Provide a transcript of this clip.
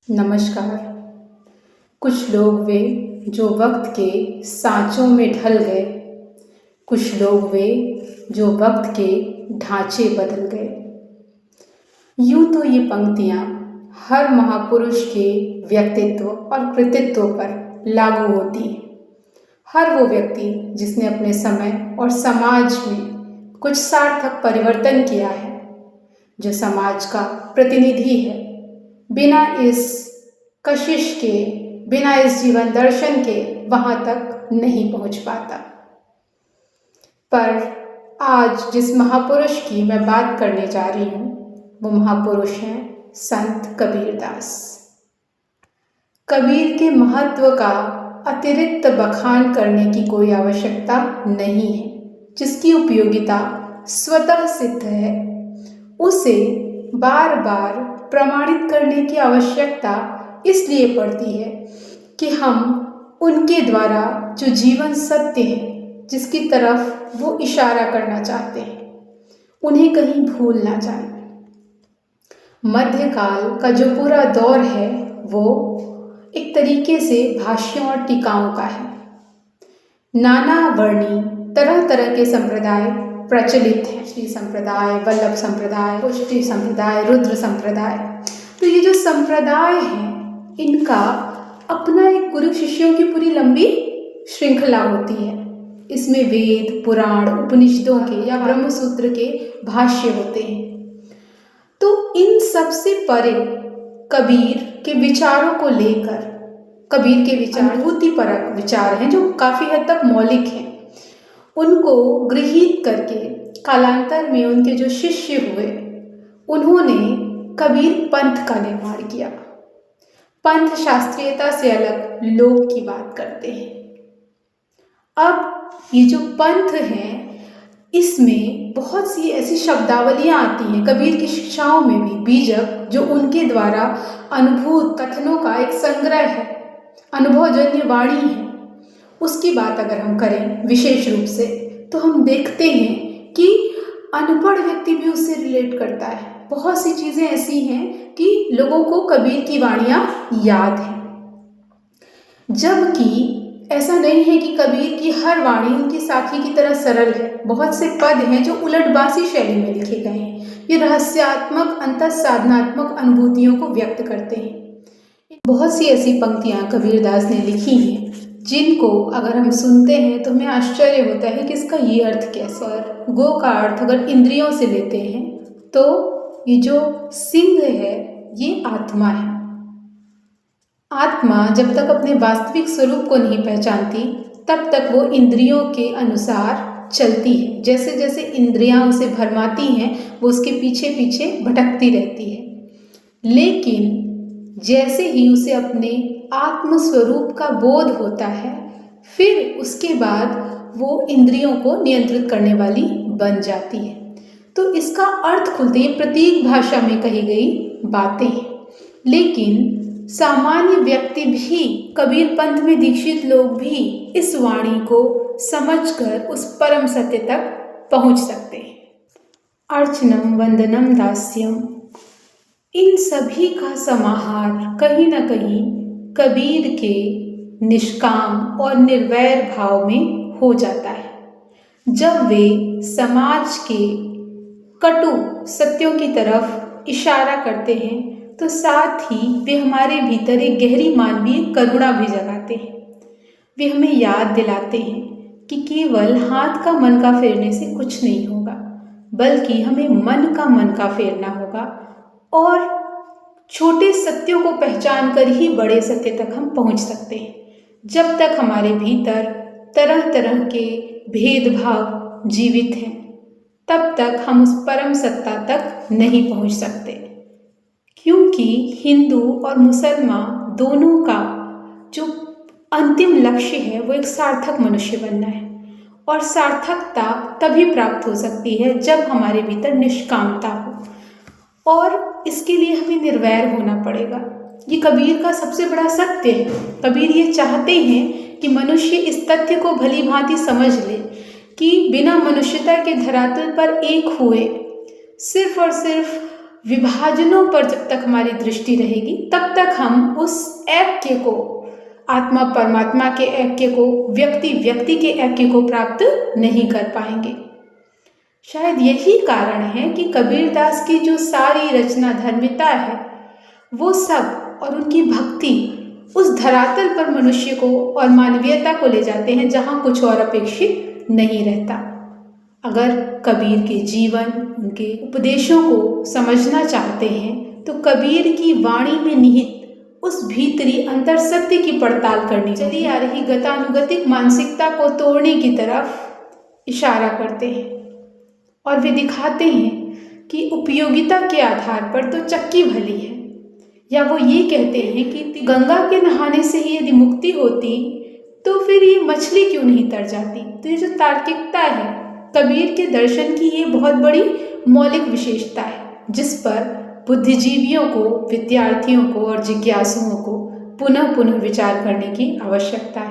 नमस्कार। कुछ लोग वे जो वक्त के सांचों में ढल गए, कुछ लोग वे जो वक्त के ढांचे बदल गए। यूं तो ये पंक्तियाँ हर महापुरुष के व्यक्तित्व और कृतित्व पर लागू होती हैं। हर वो व्यक्ति जिसने अपने समय और समाज में कुछ सार्थक परिवर्तन किया है, जो समाज का प्रतिनिधि है, बिना इस कशिश के, बिना इस जीवन दर्शन के वहाँ तक नहीं पहुँच पाता। पर आज जिस महापुरुष की मैं बात करने जा रही हूँ, वो महापुरुष हैं संत कबीरदास। कबीर के महत्व का अतिरिक्त बखान करने की कोई आवश्यकता नहीं है। जिसकी उपयोगिता स्वतः सिद्ध है, उसे बार बार प्रमाणित करने की आवश्यकता इसलिए पड़ती है कि हम उनके द्वारा जो जीवन सत्य है, जिसकी तरफ वो इशारा करना चाहते हैं, उन्हें कहीं भूल ना जाए। मध्यकाल का जो पूरा दौर है वो एक तरीके से भाष्यों और टीकाओं का है। नाना वर्णी तरह तरह के संप्रदाय प्रचलित हैं। श्री संप्रदाय, वल्लभ संप्रदाय, पुष्टि संप्रदाय, रुद्र संप्रदाय। तो ये जो संप्रदाय हैं, इनका अपना एक गुरु शिष्यों की पूरी लंबी श्रृंखला होती है। इसमें वेद, पुराण, उपनिषदों के या ब्रह्मसूत्र के भाष्य होते हैं। तो इन सबसे परे कबीर के विचारों को लेकर, कबीर के विचार अनुभूतिपरक विचार हैं जो काफ़ी हद तक मौलिक हैं। उनको गृहीत करके कालांतर में उनके जो शिष्य हुए, उन्होंने कबीर पंथ का निर्माण किया। पंथ शास्त्रीयता से अलग लोक की बात करते हैं। अब ये जो पंथ है, इसमें बहुत सी ऐसी शब्दावलियाँ आती हैं कबीर की शिक्षाओं में भी। बीजक जो उनके द्वारा अनुभूत कथनों का एक संग्रह है, अनुभवजन्य वाणी है, उसकी बात अगर हम करें विशेष रूप से, तो हम देखते हैं कि अनपढ़ व्यक्ति भी उससे रिलेट करता है। बहुत सी चीज़ें ऐसी हैं कि लोगों को कबीर की वाणियाँ याद हैं, जबकि ऐसा नहीं है कि कबीर की हर वाणी उनकी साखी की तरह सरल है। बहुत से पद हैं जो उलटबासी शैली में लिखे गए हैं। ये रहस्यात्मक, अंतःसाधनात्मक अनुभूतियों को व्यक्त करते हैं। बहुत सी ऐसी पंक्तियाँ कबीरदास ने लिखी हैं जिनको अगर हम सुनते हैं तो हमें आश्चर्य होता है कि इसका ये अर्थ कैसे। और गो का अर्थ अगर इंद्रियों से लेते हैं तो ये जो सिंह है ये आत्मा है। आत्मा जब तक अपने वास्तविक स्वरूप को नहीं पहचानती, तब तक वो इंद्रियों के अनुसार चलती है। जैसे जैसे इंद्रियां उसे भरमाती हैं, वो उसके पीछे पीछे भटकती रहती है। लेकिन जैसे ही उसे अपने आत्म स्वरूप का बोध होता है, फिर उसके बाद वो इंद्रियों को नियंत्रित करने वाली बन जाती है। तो इसका अर्थ खुलते ही प्रतीक भाषा में कही गई बातें हैं। लेकिन सामान्य व्यक्ति भी, कबीर पंथ में दीक्षित लोग भी इस वाणी को समझकर उस परम सत्य तक पहुंच सकते हैं। अर्चनम वंदनम दास्यम, इन सभी का समाहार कहीं न कहीं कबीर के निष्काम और निर्वैर भाव में हो जाता है। जब वे समाज के कटु सत्यों की तरफ इशारा करते हैं, तो साथ ही वे हमारे भीतर एक गहरी मानवीय करुणा भी जगाते हैं। वे हमें याद दिलाते हैं कि केवल हाथ का मन का फेरने से कुछ नहीं होगा, बल्कि हमें मन का फेरना होगा और छोटे सत्यों को पहचान कर ही बड़े सत्य तक हम पहुंच सकते हैं। जब तक हमारे भीतर तरह तरह के भेदभाव जीवित हैं, तब तक हम उस परम सत्ता तक नहीं पहुंच सकते। क्योंकि हिंदू और मुसलमान दोनों का जो अंतिम लक्ष्य है वो एक सार्थक मनुष्य बनना है। और सार्थकता तभी प्राप्त हो सकती है जब हमारे भीतर निष्कामता हो, और इसके लिए हमें निर्वैर होना पड़ेगा। ये कबीर का सबसे बड़ा सत्य है। कबीर ये चाहते हैं कि मनुष्य इस तथ्य को भली भांति समझ ले कि बिना मनुष्यता के धरातल पर एक हुए सिर्फ और सिर्फ विभाजनों पर जब तक हमारी दृष्टि रहेगी तब तक हम उस ऐक्य को, आत्मा परमात्मा के ऐक्य को, व्यक्ति व्यक्ति के ऐक्य को प्राप्त नहीं कर पाएंगे। शायद यही कारण है कि कबीरदास की जो सारी रचना धर्मिता है वो सब और उनकी भक्ति उस धरातल पर मनुष्य को और मानवीयता को ले जाते हैं जहाँ कुछ और अपेक्षित नहीं रहता। अगर कबीर के जीवन, उनके उपदेशों को समझना चाहते हैं तो कबीर की वाणी में निहित उस भीतरी अंतर सत्य की पड़ताल करनी, चली आ रही गतानुगतिक मानसिकता को तोड़ने की तरफ इशारा करते हैं और वे दिखाते हैं कि उपयोगिता के आधार पर तो चक्की भली है। या वो ये कहते हैं कि गंगा के नहाने से ही यदि मुक्ति होती तो फिर ये मछली क्यों नहीं तर जाती। तो ये जो तार्किकता है, कबीर के दर्शन की ये बहुत बड़ी मौलिक विशेषता है जिस पर बुद्धिजीवियों को, विद्यार्थियों को और जिज्ञासुओं को पुनः पुनः विचार करने की आवश्यकता है।